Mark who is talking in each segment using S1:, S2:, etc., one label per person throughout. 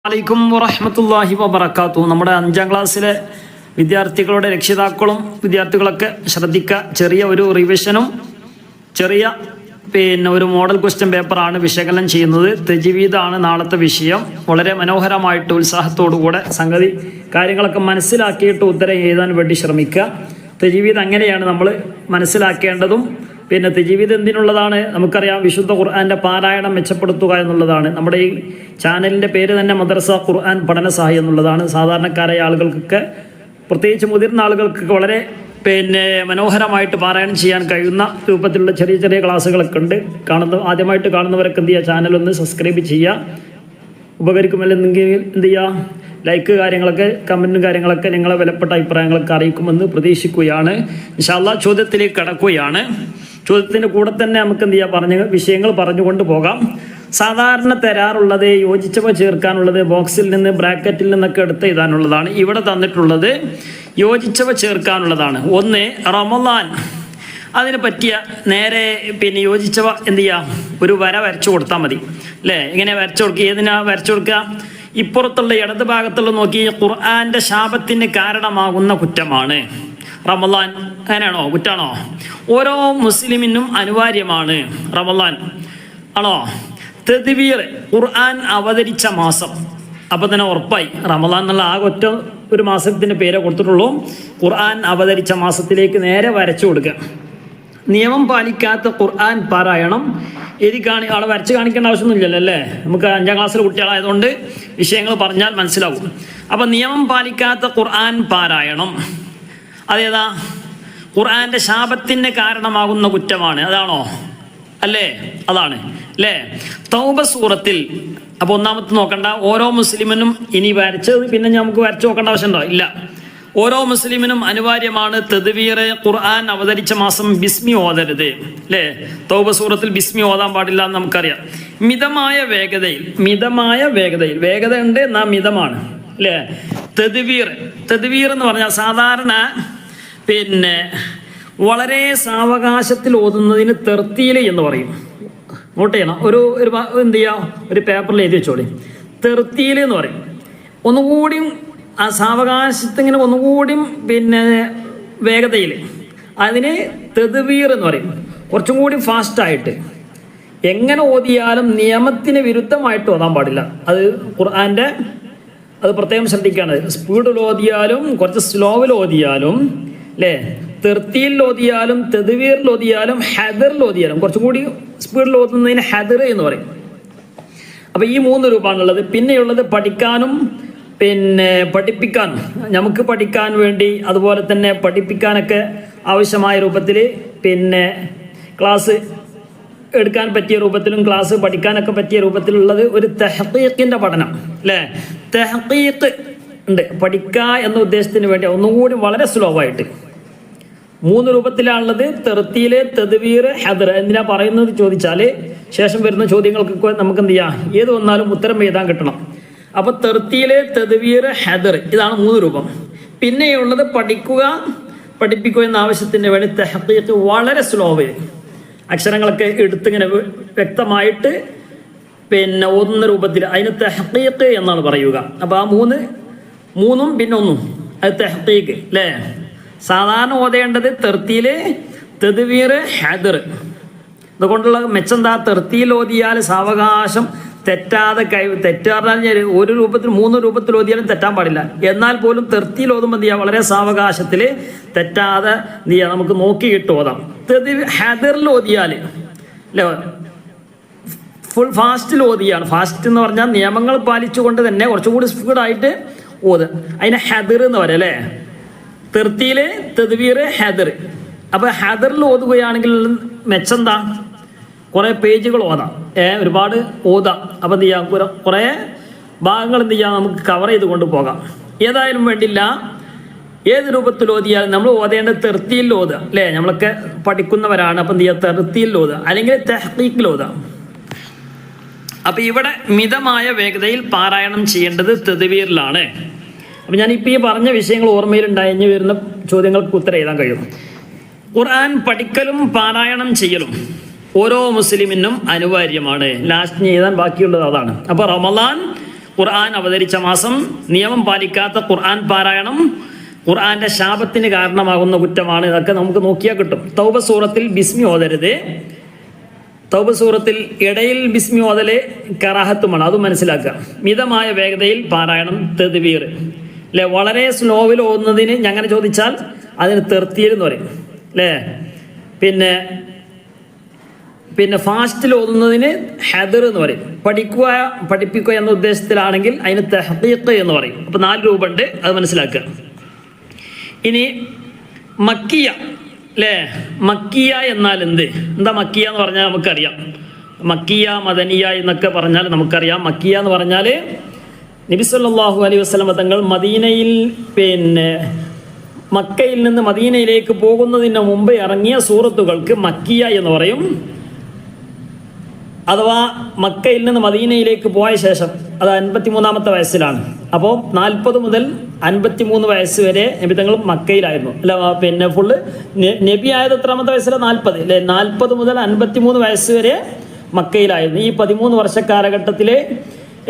S1: അലൈക്കും വറഹ്മത്തുള്ളാഹി വബറകാതുഹു. നമ്മുടെ 5ാം ക്ലാസ്സിലെ വിദ്യാർത്ഥികളുടെ രക്ഷിതാക്കളും വിദ്യാർത്ഥികളൊക്കെ ശ്രദ്ധിക്കുക. ചെറിയ ഒരു റിവിഷനും ചെറിയ ഒരു മോഡൽ ക്വസ്റ്റ്യൻ പേപ്പറാണ് വിശകലനം ചെയ്യുന്നത്. തജ്വീദാണ് നാളത്തെ വിഷയം. വളരെ മനോഹരമായിട്ട് ഉത്സാഹത്തോടുകൂടെ സംഗതി കാര്യങ്ങളൊക്കെ മനസ്സിലാക്കിയിട്ട് ഉത്തരം എഴുതാൻ വേണ്ടി ശ്രമിക്കുക. തജ്വീദ് അങ്ങനെയാണ് നമ്മൾ മനസ്സിലാക്കേണ്ടതും. തജ്വീദ് എന്തിനുള്ളതാണ്? നമുക്കറിയാം, വിശുദ്ധ ഖുർആന്റെ പാരായണം മെച്ചപ്പെടുത്തുക എന്നുള്ളതാണ്. നമ്മുടെ ഈ ചാനലിൻ്റെ പേര് തന്നെ മദ്രസ ഖുർആൻ പഠന സഹായി എന്നുള്ളതാണ്. സാധാരണക്കാരായ ആളുകൾക്കൊക്കെ, പ്രത്യേകിച്ച് മുതിർന്ന ആളുകൾക്കൊക്കെ വളരെ മനോഹരമായിട്ട് പാരായണം ചെയ്യാൻ കഴിയുന്ന രൂപത്തിലുള്ള ചെറിയ ചെറിയ ക്ലാസ്സുകളൊക്കെ ഉണ്ട്. ആദ്യമായിട്ട് കാണുന്നവരൊക്കെ എന്ത് ചെയ്യുക, ചാനലൊന്ന് സബ്സ്ക്രൈബ് ചെയ്യുക. ഉപകരിക്കുമല്ലെങ്കിൽ എന്ത് ചെയ്യുക, ലൈക്ക് കാര്യങ്ങളൊക്കെ, കമൻറ്റും കാര്യങ്ങളൊക്കെ നിങ്ങളെ വിലപ്പെട്ട അഭിപ്രായങ്ങളൊക്കെ അറിയിക്കുമെന്ന് പ്രതീക്ഷിക്കുകയാണ്. ഇൻഷാ അല്ലാഹ് ചോദ്യത്തിലേക്ക് കടക്കുകയാണ്. ചോദ്യത്തിൻ്റെ കൂടെ തന്നെ നമുക്ക് എന്ത് ചെയ്യാം, വിഷയങ്ങൾ പറഞ്ഞുകൊണ്ട് പോകാം. സാധാരണ തരാറുള്ളത് യോജിച്ചവ ചേർക്കാനുള്ളത് ബോക്സിൽ നിന്ന് ബ്രാക്കറ്റിൽ നിന്നൊക്കെ എടുത്ത് എഴുതാനുള്ളതാണ്. ഇവിടെ തന്നിട്ടുള്ളത് യോജിച്ചവ ചേർക്കാനുള്ളതാണ്. ഒന്ന്, റമളാൻ. അതിന് പറ്റിയ നേരെ യോജിച്ചവ എന്ത് ചെയ്യാം, ഒരു വര വരച്ചു കൊടുത്താൽ മതി അല്ലേ? ഇങ്ങനെ വരച്ചു കൊടുക്കുക. ഏതിനാ വരച്ചു കൊടുക്കുക? ഇപ്പുറത്തുള്ള ഇടത് ഭാഗത്തുള്ള നോക്കി, ഖുർആന്റെ ശാപത്തിന് കാരണമാകുന്ന കുറ്റമാണ് റമളാൻ. അങ്ങനെയാണോ? കുറ്റാണോ? ഓരോ മുസ്ലിമിനും അനിവാര്യമാണ് റമളാൻ ആണോ? തദ്ബീർ, ഖുർആൻ അവതരിച്ച മാസം. അപ്പം തന്നെ ഉറപ്പായി റമളാൻ എന്നുള്ള ആകെ ഒറ്റ ഒരു മാസത്തിൻ്റെ പേരെ കൊടുത്തിട്ടുള്ളൂ. ഖുർആൻ അവതരിച്ച മാസത്തിലേക്ക് നേരെ വരച്ചു കൊടുക്കുക. നിയമം പാലിക്കാത്ത ഖുർആൻ പാരായണം ആളെ വരച്ച് കാണിക്കേണ്ട ആവശ്യമൊന്നുമില്ലല്ലോ അല്ലേ? നമുക്ക് 5ാം ക്ലാസ്സിലെ കുട്ടികളായതുകൊണ്ട് വിഷയങ്ങൾ പറഞ്ഞാൽ മനസ്സിലാവും. അപ്പം നിയമം പാലിക്കാത്ത ഖുർആൻ പാരായണം അതേതാ? ഖുർആന്റെ ശാപത്തിന് കാരണമാകുന്ന കുറ്റമാണ്. അതാണോ? അല്ലേ? അതാണ് അല്ലേ? തൗബ സൂറത്തിൽ. അപ്പോൾ ഒന്നാമത്തെ നോക്കണ്ട, ഓരോ മുസ്ലിമിനും ഇനി വരച്ചത് പിന്നെ നമുക്ക് വരച്ചു നോക്കേണ്ട ആവശ്യമുണ്ടോ? ഇല്ല. ഓരോ മുസ്ലിമിനും അനിവാര്യമാണ് തദ്ബീർ. ഖുർആൻ അവതരിച്ച മാസം ബിസ്മി ഓതരുത് അല്ലേ? തൗബ സൂറത്തിൽ ബിസ്മി ഓതാൻ പാടില്ല എന്ന് നമുക്കറിയാം. മിതമായ വേഗതയിൽ വേഗത ഉണ്ട്, എന്നാ മിതമാണ് അല്ലേ? തദ്ബീർ എന്ന് പറഞ്ഞാൽ സാധാരണ വളരെ സാവകാശത്തിൽ ഓതുന്നതിന് തെർത്തീൽ എന്ന് പറയും. നോട്ട് ചെയ്യണം. ഒരു എന്ത് ചെയ്യാം, ഒരു പേപ്പറിൽ എഴുതി വെച്ചോളി. തെർത്തീൽ എന്ന് പറയും. ഒന്നുകൂടിയും ആ സാവകാശത്തിങ്ങനെ ഒന്നുകൂടിയും വേഗതയിൽ, അതിന് തദ്ബീർ എന്ന് പറയും. കുറച്ചും കൂടി ഫാസ്റ്റായിട്ട്. എങ്ങനെ ഓതിയാലും നിയമത്തിന് വിരുദ്ധമായിട്ട് ഓതാൻ പാടില്ല. അത് ഖുർആന്റെ അത് പ്രത്യേകം ശ്രദ്ധിക്കുകയാണ്. സ്പീഡിൽ ഓതിയാലും കുറച്ച് സ്ലോവിൽ ഓതിയാലും അല്ലേ, തെർത്തീൽ ഓതിയാലും തദ്ബീറിൽ ഓതിയാലും ഹദറിൽ ഓതിയാലും, കുറച്ചും കൂടി സ്പീഡിൽ ഓതുന്നതിന് ഹദർ എന്ന് പറയും. അപ്പം ഈ 3 രൂപമാണുള്ളത്. പിന്നെയുള്ളത് പഠിക്കാനും പഠിപ്പിക്കാനും. നമുക്ക് പഠിക്കാൻ വേണ്ടി അതുപോലെ തന്നെ പഠിപ്പിക്കാനൊക്കെ ആവശ്യമായ രൂപത്തിൽ ക്ലാസ് എടുക്കാൻ പറ്റിയ രൂപത്തിലും ക്ലാസ് പഠിക്കാനൊക്കെ പറ്റിയ രൂപത്തിലുള്ളത് ഒരു തഹ്ഖീഖിൻ്റെ പഠനം അല്ലേ? തഹ്ഖീഖ് ഉണ്ട്. പഠിക്കുക എന്ന ഉദ്ദേശത്തിന് വേണ്ടി ഒന്നുകൂടി വളരെ സ്ലോ ആയിട്ട് 3 രൂപത്തിലാണുള്ളത്. തെർത്തീൽ, തദ്ബീർ, ഹദർ. എന്തിനാ പറയുന്നത് ചോദിച്ചാൽ ശേഷം വരുന്ന ചോദ്യങ്ങൾക്കൊക്കെ നമുക്ക് എന്ത് ചെയ്യാം, ഏത് വന്നാലും ഉത്തരം എഴുതാൻ കിട്ടണം. അപ്പോൾ തെർത്തീൽ, തദ്ബീർ, ഹദർ, ഇതാണ് 3 രൂപം. പിന്നെയുള്ളത് പഠിപ്പിക്കുക എന്ന ആവശ്യത്തിന് വേണ്ടി തഹ്ഖീഖ്, വളരെ സ്ലോവ്, അക്ഷരങ്ങളൊക്കെ എടുത്തിങ്ങനെ വ്യക്തമായിട്ട് ഓതുന്ന രൂപത്തിൽ, അതിന് തഹ്ഖീഖ് എന്നാണ് പറയുക. അപ്പോൾ ആ മൂന്നും പിന്നെ ഒന്നും, അത് തഹ്ഖീഖ് അല്ലേ? സാധാരണ ഓതേണ്ടത് തെർത്തീൽ, തദ്ബീർ, ഹദർ. അതുകൊണ്ടുള്ള മെച്ചെന്താ? തെർത്തീൽ ഓതിയാൽ സാവകാശം തെറ്റാതെ തെറ്റാറിഞ്ഞാൽ ഒരു രൂപത്തിൽ 3 രൂപത്തിൽ ഓതിയാലും തെറ്റാൻ പാടില്ല. എന്നാൽ പോലും തെർത്തീൽ ഓതുമ്പോൾ എന്ത് ചെയ്യുക, വളരെ സാവകാശത്തിൽ തെറ്റാതെ എന്ത് ചെയ്യുക, നമുക്ക് നോക്കിയിട്ട് ഓതാം. ഹദറിൽ ഓതിയാൽ അല്ലേ, ഫുൾ ഫാസ്റ്റിൽ ഓതിയാണ്. ഫാസ്റ്റ് എന്ന് പറഞ്ഞാൽ നിയമങ്ങൾ പാലിച്ചുകൊണ്ട് തന്നെ കുറച്ചുകൂടി സ്പീഡായിട്ട് ഓത്, അതിനെ ഹദർ എന്ന് പറയാം അല്ലേ? തെർത്തീൽ, തദ്ബീർ, ഹദർ. അപ്പോൾ ഹദറിൽ ഓതുകയാണെങ്കിൽ മെച്ചെന്താ, കുറേ പേജുകൾ ഓതാം, ഒരുപാട് ഓതാം. അപ്പോൾ എന്ത് ചെയ്യാം, കുറേ ഭാഗങ്ങൾ എന്ത് ചെയ്യാം, നമുക്ക് കവർ ചെയ്ത് കൊണ്ട് പോകാം. ഏതായാലും വേണ്ടില്ല, ഏത് രൂപത്തിൽ ഓതിയാലും നമ്മൾ ഓതേണ്ടത് തെർത്തീൽ ഓതുക അല്ലേ? നമ്മളൊക്കെ പഠിക്കുന്നവരാണ്. അപ്പം എന്ത് ചെയ്യുക, തെർത്തീൽ ഓതുക അല്ലെങ്കിൽ തഹ്ഖീഖിൽ ഓതാം. അപ്പം ഇവിടെ മിതമായ വേഗതയിൽ പാരായണം ചെയ്യേണ്ടത് തദ്ബീറിലാണ്. അപ്പം ഞാനിപ്പോൾ ഈ പറഞ്ഞ വിഷയങ്ങൾ ഓർമ്മയിലുണ്ടായി വരുന്ന ചോദ്യങ്ങൾക്ക് ഉത്തരം എഴുതാൻ കഴിയും. ഖുർആൻ പഠിക്കലും പാരായണം ചെയ്യലും ഓരോ മുസ്ലിമിനും അനിവാര്യമാണ്. ലാസ്റ്റ് എഴുതാൻ ബാക്കിയുള്ളത് അതാണ്. അപ്പോൾ റമളാൻ ഖുർആൻ അവതരിച്ച മാസം, നിയമം പാലിക്കാത്ത ഖുർആൻ പാരായണം ഖുർആന്റെ ശാപത്തിന് കാരണമാകുന്ന കുറ്റമാണ്. ഇതൊക്കെ നമുക്ക് നോക്കിയാൽ കിട്ടും. തൗബ സൂറത്തിൽ ബിസ്മി ഓതരുത്. തൗബ സൂറത്തിൽ ഇടയിൽ ബിസ്മി ഓതല് കറാഹത്തുമാണ്, അത് മനസ്സിലാക്കുക. മിതമായ വേഗതയിൽ പാരായണം, തദ്ബീർ അല്ലെ. വളരെ സ്ലോവിൽ ഓതുന്നതിന് ഞങ്ങനെ ചോദിച്ചാൽ അതിന് തെർത്തീൽ എന്ന് പറയും അല്ലേ. പിന്നെ ഫാസ്റ്റിൽ ഓതുന്നതിന് ഹദർ എന്ന് പറയും. പഠിപ്പിക്കുക എന്ന ഉദ്ദേശത്തിലാണെങ്കിൽ അതിന് തഹ്ഖീഖ് എന്ന് പറയും. അപ്പോൾ 4 രൂപ ഉണ്ട്, അത് മനസ്സിലാക്കുക. ഇനി മക്കിയ അല്ലേ. മക്കിയ എന്നാൽ എന്താ മക്കിയ എന്ന് പറഞ്ഞാൽ നമുക്കറിയാം. മക്കിയ, മദനിയ എന്നൊക്കെ പറഞ്ഞാൽ നമുക്കറിയാം. മക്കിയ എന്ന് പറഞ്ഞാൽ നബി സല്ലല്ലാഹു അലൈഹി വസല്ലം തങ്ങൾ മദീനയിൽ മക്കയിൽ നിന്ന് മദീനയിലേക്ക് പോകുന്നതിന് മുമ്പ് ഇറങ്ങിയ സൂറത്തുകൾക്ക് മക്കിയ എന്ന് പറയും. അഥവാ മക്കയിൽ നിന്ന് മദീനയിലേക്ക് പോയ ശേഷം, അത് 53-ാമത്തെ വയസ്സിലാണ്. അപ്പോൾ 40 മുതൽ 53 വയസ്സ് വരെ നബി തങ്ങൾ മക്കയിലായിരുന്നു അല്ല. ഫുള്ള് നബി ആയത് എത്രാമത്തെ വയസ്സിലാണ്? 40 അല്ലെ. 40 മുതൽ 53 വയസ്സ് വരെ മക്കയിലായിരുന്നു. ഈ 13 വർഷ കാലഘട്ടത്തിൽ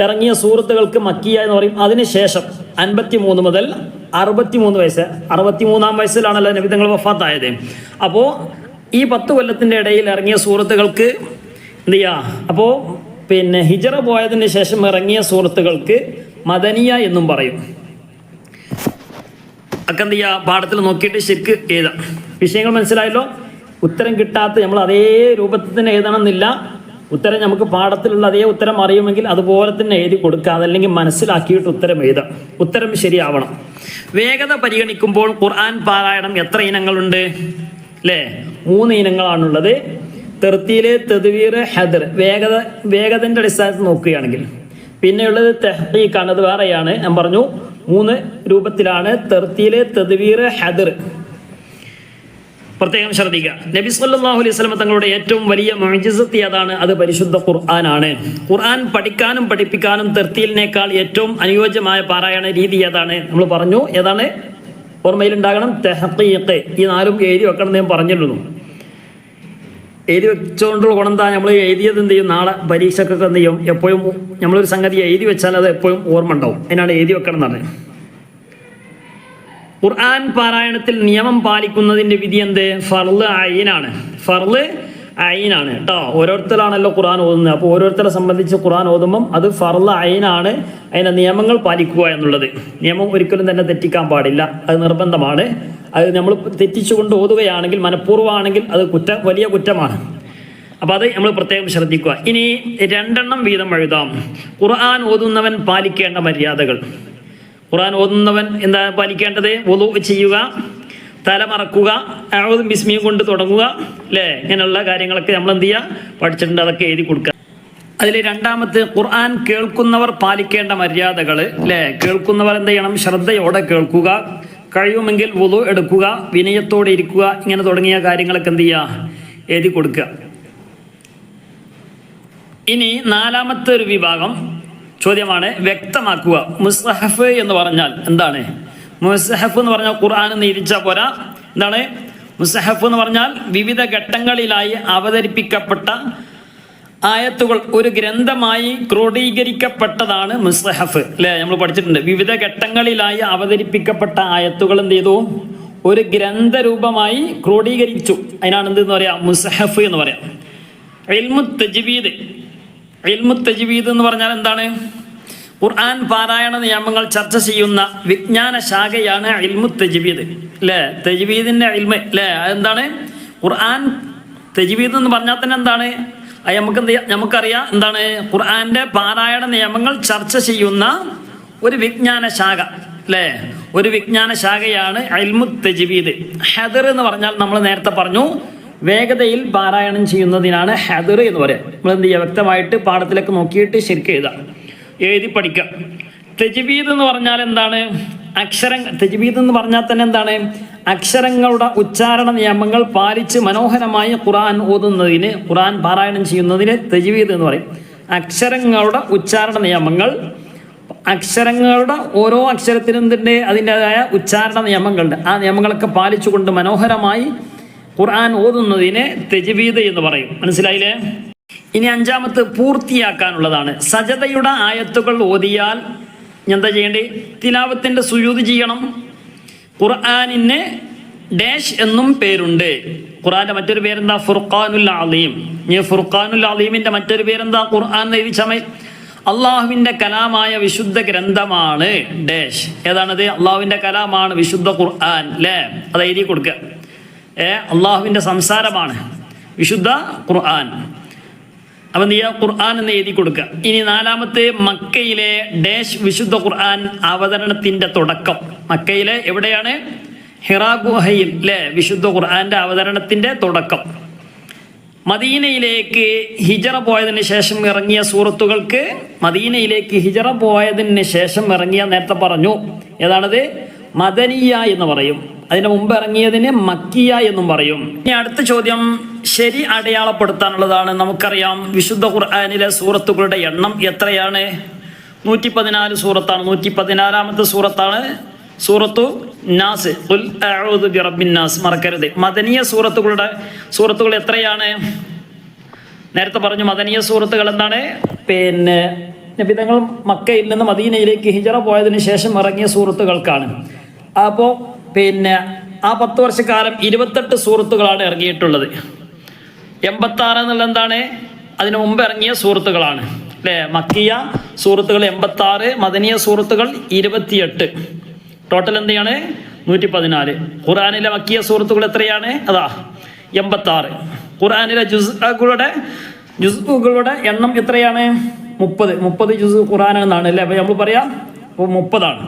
S1: ഇറങ്ങിയ സൂറത്തുകൾക്ക് മക്കിയ എന്ന് പറയും. അതിനുശേഷം 53 മുതൽ 63 വയസ്സ്, 63-ാം വയസ്സിലാണല്ലോ നബി തങ്ങൾ വഫാത്തായത്. അപ്പോൾ ഈ 10 കൊല്ലത്തിൻ്റെ ഇടയിൽ ഇറങ്ങിയ സൂറത്തുകൾക്ക് എന്ത് ചെയ്യുക? അപ്പോൾ ഹിജറ പോയതിന് ശേഷം ഇറങ്ങിയ സൂറത്തുകൾക്ക് മദനിയ എന്നും പറയും. ഒക്കെ എന്ത് ചെയ്യുക? പാഠത്തിൽ നോക്കിയിട്ട് ശരിക്ക് എഴുതാം. വിഷയങ്ങൾ മനസ്സിലായല്ലോ. ഉത്തരം കിട്ടാത്ത നമ്മൾ അതേ രൂപത്തിൽ തന്നെ എഴുതണമെന്നില്ല. ഉത്തരം നമുക്ക് പാഠത്തിലുള്ള അതേ ഉത്തരം അറിയുമെങ്കിൽ അതുപോലെ തന്നെ എഴുതി കൊടുക്കുക. അതല്ലെങ്കിൽ മനസ്സിലാക്കിയിട്ട് ഉത്തരം എഴുതാം. ഉത്തരം ശരിയാവണം. വേഗത പരിഗണിക്കുമ്പോൾ ഖുർആൻ പാരായണം എത്ര ഇനങ്ങളുണ്ട് അല്ലേ? 3 ഇനങ്ങളാണുള്ളത്. തെർത്തീല്, തദ്ബീർ, ഹദർ. വേഗതൻ്റെ അടിസ്ഥാനത്തിൽ നോക്കുകയാണെങ്കിൽ പിന്നെയുള്ളത് തഹ്ഖീഖാണ്. അത് വേറെയാണ്. ഞാൻ പറഞ്ഞു 3 രൂപത്തിലാണ്: തെർത്തീല്, തദ്ബീർ, ഹദർ. പ്രത്യേകം ശ്രദ്ധിക്കുക. നബി സല്ലല്ലാഹു അലൈഹി വസല്ലം തങ്ങളുടെ ഏറ്റവും വലിയ മുഅ്ജിസത്ത് അതാണ്, അത് പരിശുദ്ധ ഖുർആനാണ്. ഖുർആൻ പഠിക്കാനും പഠിപ്പിക്കാനും തെർത്തീലിനേക്കാൾ ഏറ്റവും അനുയോജ്യമായ പാരായണ രീതി ഏതാണ്? നമ്മൾ പറഞ്ഞു. ഏതാണ്? ഓർമ്മയിലുണ്ടാകണം. തഹ്ഖീഖ്. ഈ 4ഉം എഴുതി വെക്കണം എന്ന് ഞാൻ പറഞ്ഞിരുന്നു. എഴുതി വെച്ചുകൊണ്ടുള്ള ഗുണം എന്താ? നമ്മൾ എഴുതിയത് എന്ത് ചെയ്യും? നാളെ പരീക്ഷക്കൊക്കെ എന്ത് ചെയ്യും? എപ്പോഴും നമ്മളൊരു സംഗതി എഴുതി വെച്ചാൽ അത് എപ്പോഴും ഓർമ്മ ഉണ്ടാവും. അതിനാണ് എഴുതി വെക്കണം എന്നാണ്. ഖുർആൻ പാരായണത്തിൽ നിയമം പാലിക്കുന്നതിൻ്റെ വിധി എന്ത്? ഫർള് ഐനാണ്. ഫർള് ഐനാണ് കേട്ടോ. ഓരോരുത്തരാണല്ലോ ഖുർആൻ ഓതുന്നത്. അപ്പോൾ ഓരോരുത്തരെ സംബന്ധിച്ച് ഖുർആൻ ഓതുമ്പം അത് ഫർള് ഐനാണ്. അതിൻ്റെ നിയമങ്ങൾ പാലിക്കുക എന്നുള്ളത്. നിയമം ഒരിക്കലും തന്നെ തെറ്റിക്കാൻ പാടില്ല, അത് നിർബന്ധമാണ്. അത് നമ്മൾ തെറ്റിച്ചുകൊണ്ട് ഓതുകയാണെങ്കിൽ, മനഃപൂർവ്വമാണെങ്കിൽ അത് വലിയ കുറ്റമാണ്. അപ്പോൾ അത് നമ്മൾ പ്രത്യേകം ശ്രദ്ധിക്കുക. ഇനി 2 വീതം എഴുതാം. ഖുർആൻ ഓതുന്നവൻ പാലിക്കേണ്ട മര്യാദകൾ. ഖുർആൻ ഓതുന്നവൻ എന്താ പാലിക്കേണ്ടത്? വുളു ചെയ്യുക, തലമറക്കുക, അഊദു ബിസ്മി കൊണ്ട് തുടങ്ങുക അല്ലേ. ഇങ്ങനെയുള്ള കാര്യങ്ങളൊക്കെ നമ്മൾ എന്ത് ചെയ്യുക? പഠിച്ചിട്ടുണ്ട്. അതൊക്കെ എഴുതി കൊടുക്കുക. അതിൽ 2ാമത്തെ ഖുർആൻ കേൾക്കുന്നവർ പാലിക്കേണ്ട മര്യാദകൾ അല്ലേ. കേൾക്കുന്നവർ എന്ത് ചെയ്യണം? ശ്രദ്ധയോടെ കേൾക്കുക, കഴിയുമെങ്കിൽ വുളു എടുക്കുക, വിനയത്തോടെ ഇരിക്കുക. ഇങ്ങനെ തുടങ്ങിയ കാര്യങ്ങളൊക്കെ എന്ത് ചെയ്യുക? എഴുതി കൊടുക്കുക. ഇനി 4ാമത്തെ ഒരു വിഭാഗം ചോദ്യമാണ്, വ്യക്തമാക്കുക. മുസ്ഹഫ് എന്ന് പറഞ്ഞാൽ എന്താണ്? മുസ്ഹഫ് എന്ന് പറഞ്ഞാൽ ഖുർആൻ എന്ന് ഇരിച്ചാൽ പോരാ. എന്താണ് മുസ്ഹഫ് എന്ന് പറഞ്ഞാൽ? വിവിധ ഘട്ടങ്ങളിലായി അവതരിപ്പിക്കപ്പെട്ട ആയത്തുകൾ ഒരു ഗ്രന്ഥമായി ക്രോഡീകരിക്കപ്പെട്ടതാണ് മുസ്ഹഫ് അല്ലേ. നമ്മൾ പഠിച്ചിട്ടുണ്ട്. വിവിധ ഘട്ടങ്ങളിലായി അവതരിപ്പിക്കപ്പെട്ട ആയത്തുകൾ എന്ത് ചെയ്തു? ഒരു ഗ്രന്ഥരൂപമായി ക്രോഡീകരിച്ചു. അതിനാണ് എന്തെന്ന് പറയാം? മുസ്ഹഫ് എന്ന് പറയാം. ഇൽമു തജ്വീദ്. ഇൽമു തജ്വീദ് എന്ന് പറഞ്ഞാൽ എന്താണ്? ഖുർആൻ പാരായണ നിയമങ്ങൾ ചർച്ച ചെയ്യുന്ന വിജ്ഞാന ശാഖയാണ് ഇൽമു തജ്വീദ് അല്ലേ. തജ്വീദിന്റെ ഇൽമ അല്ലേ. അതെന്താണ്? ഖുർആൻ തജ്വീദ് എന്ന് പറഞ്ഞാൽ തന്നെ എന്താണ്? അത് നമുക്കറിയാം എന്താണ്? ഖുർആന്റെ പാരായണ നിയമങ്ങൾ ചർച്ച ചെയ്യുന്ന ഒരു വിജ്ഞാന ശാഖ അല്ലേ. ഒരു വിജ്ഞാന ശാഖയാണ് ഇൽമു തജ്വീദ്. ഹദർ എന്ന് പറഞ്ഞാൽ നമ്മൾ നേരത്തെ പറഞ്ഞു, വേഗതയിൽ പാരായണം ചെയ്യുന്നതിനാണ് ഹദർ എന്ന് പറയാം. നമ്മൾ എന്ത് ചെയ്യുക? വ്യക്തമായിട്ട് പാഠത്തിലൊക്കെ നോക്കിയിട്ട് ശരിക്കും എഴുതി പഠിക്കുക. തജ്വീദ് എന്ന് പറഞ്ഞാൽ എന്താണ്? തജ്വീദ് എന്ന് പറഞ്ഞാൽ തന്നെ എന്താണ്? അക്ഷരങ്ങളുടെ ഉച്ചാരണ നിയമങ്ങൾ പാലിച്ച് മനോഹരമായി ഖുർആൻ ഓതുന്നതിന്, ഖുർആൻ പാരായണം ചെയ്യുന്നതിന് തജ്വീദ് എന്ന് പറയും. അക്ഷരങ്ങളുടെ ഉച്ചാരണ നിയമങ്ങൾ, അക്ഷരങ്ങളുടെ ഓരോ അക്ഷരത്തിനും തന്നെ അതിൻ്റെതായ ഉച്ചാരണ നിയമങ്ങളുണ്ട്. ആ നിയമങ്ങളൊക്കെ പാലിച്ചുകൊണ്ട് മനോഹരമായി ഖുർആൻ ഓതുന്നതിനെ തജ്വീദ് എന്ന് പറയും. മനസ്സിലായില്ലേ? ഇനി അഞ്ചാമത്തെ പൂർത്തിയാക്കാനുള്ളതാണ്. സജദയുടെ ആയത്തുകൾ ഓതിയാൽ എന്താ ചെയ്യേണ്ടത്? തിലാവത്തിൻ്റെ സുജൂദ് ചെയ്യണം. ഖുർആനിന് ഡാഷ് എന്നും പേരുണ്ട്. ഖുർആന്റെ മറ്റൊരു പേരെന്താ? ഫുർഖാനുൽ അലീം. ഈ ഫുർഖാനുൽ അലീമിന്റെ മറ്റൊരു പേരെന്താ? ഖുർആൻ എഴുതി സമയം അള്ളാഹുവിന്റെ കലാമായ വിശുദ്ധ ഗ്രന്ഥമാണ് ഡാഷ്. ഏതാണത്? അള്ളാഹുവിന്റെ കലാമാണ് വിശുദ്ധ ഖുർആൻ അല്ലേ? അത് എഴുതി കൊടുക്കുക. അള്ളാഹുവിന്റെ സംസാരമാണ് വിശുദ്ധ ഖുർആൻ. അപ്പം എന്ത് ചെയ്യുക? ഖുർആൻ എന്ന് എഴുതി കൊടുക്കുക. ഇനി നാലാമത്തെ മക്കയിലെ ഡാഷ് വിശുദ്ധ ഖുർആൻ അവതരണത്തിന്റെ തുടക്കം. മക്കയിലെ എവിടെയാണ്? ഹിറാ ഗുഹയിൽ അല്ലേ? വിശുദ്ധ ഖുർആന്റെ അവതരണത്തിന്റെ തുടക്കം. മദീനയിലേക്ക് ഹിജറ പോയതിന് ശേഷം ഇറങ്ങിയ സൂറത്തുകൾക്ക് മദീനയിലേക്ക് ഹിജറ പോയതിന് ശേഷം ഇറങ്ങിയ, നേരത്തെ പറഞ്ഞു ഏതാണത്? മദനിയ എന്ന് പറയും. അതിന് മുമ്പ് ഇറങ്ങിയതിന് മക്കിയ എന്നും പറയും. ഇനി അടുത്ത ചോദ്യം ശരി അടയാളപ്പെടുത്താനുള്ളതാണ്. നമുക്കറിയാം വിശുദ്ധ ഖുർആനിലെ സൂറത്തുകളുടെ എണ്ണം എത്രയാണ്? 114 സൂറത്താണ്. 114ാമത്തെ സൂറത്താണ് സൂറത്തു നാസ്. ഖുൽ അഊദു ബിറബ്ബിൻ നാസ്. മറക്കരുത്. മദനിയ സൂറത്തുകൾ എത്രയാണ്? നേരത്തെ പറഞ്ഞു മദനിയ സൂറത്തുകൾ എന്താണ്? നബിതങ്ങൾ മക്കയിൽ നിന്ന് മദീനയിലേക്ക് ഹിജറ പോയതിനു ശേഷം ഇറങ്ങിയ സൂറത്തുകൾക്കാണ്. അപ്പോൾ ആ 10 വർഷക്കാലം 28 സൂറത്തുകളാണ് ഇറങ്ങിയിട്ടുള്ളത്. 86 എന്നുള്ള എന്താണ്? അതിനു മുമ്പ് ഇറങ്ങിയ സൂറത്തുകളാണ് അല്ലേ? മക്കിയ സൂറത്തുകൾ 86, മദനിയ സൂറത്തുകൾ 28. ടോട്ടൽ എന്തെയാണ്? 114. ഖുർആനിലെ മക്കിയ സൂറത്തുകൾ എത്രയാണ്? അതാ 86. ഖുർആനിലെ ജുസുകളുടെ എണ്ണം എത്രയാണ്? 30 ജുസ് ഖുർആൻ എന്നാണ് അല്ലേ? അപ്പോൾ നമ്മൾ പറയാം 30 ആണ്.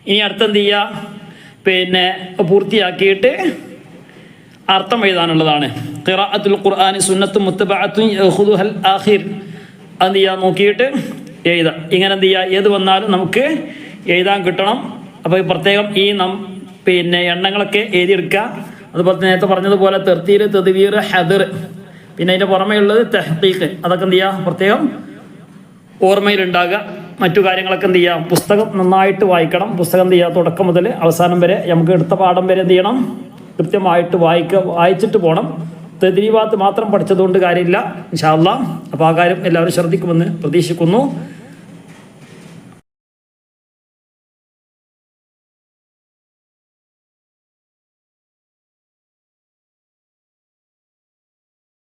S1: ഇനി അടുത്തെന്ത് ചെയ്യുക? പൂർത്തിയാക്കിയിട്ട് അർത്ഥം എഴുതാനുള്ളതാണ്. ഖിറാഅത്തുൽ ഖുർആനി സുന്നത്തും മുത്തബഅത്തുൻ യഖുദുഹൽ ആഖിർ. അത് ചെയ്യുക, നോക്കിയിട്ട് എഴുതുക. ഇങ്ങനെ എന്ത് ചെയ്യുക? ഏത് വന്നാലും നമുക്ക് എഴുതാൻ കിട്ടണം. അപ്പോൾ പ്രത്യേകം ഈ എണ്ണങ്ങളൊക്കെ എഴുതിയെടുക്കുക. അതുപോലെ നേരത്തെ പറഞ്ഞതുപോലെ തെർത്തീൽ, തദ്വീർ, ഹദർ, പിന്നെ അതിൻ്റെ പുറമേ ഉള്ളത് തഹ്ഖീഖ്. അതൊക്കെ എന്ത് ചെയ്യുക? പ്രത്യേകം ഓർമ്മയിലുണ്ടാകുക. മറ്റു കാര്യങ്ങളൊക്കെ എന്ത് ചെയ്യുക? പുസ്തകം നന്നായിട്ട് വായിക്കണം. പുസ്തകം എന്ത് ചെയ്യുക? തുടക്കം മുതൽ അവസാനം വരെ നമുക്ക് എടുത്ത പാഠം വരെ എന്ത് ചെയ്യണം? കൃത്യമായിട്ട് വായിച്ചിട്ട് പോകണം. തദ്രീബാത്ത് മാത്രം പഠിച്ചതുകൊണ്ട് കാര്യമില്ല ഇൻഷാ അല്ലാഹ്. അപ്പോൾ ആ കാര്യം എല്ലാവരും ശ്രദ്ധിക്കുമെന്ന് പ്രതീക്ഷിക്കുന്നു.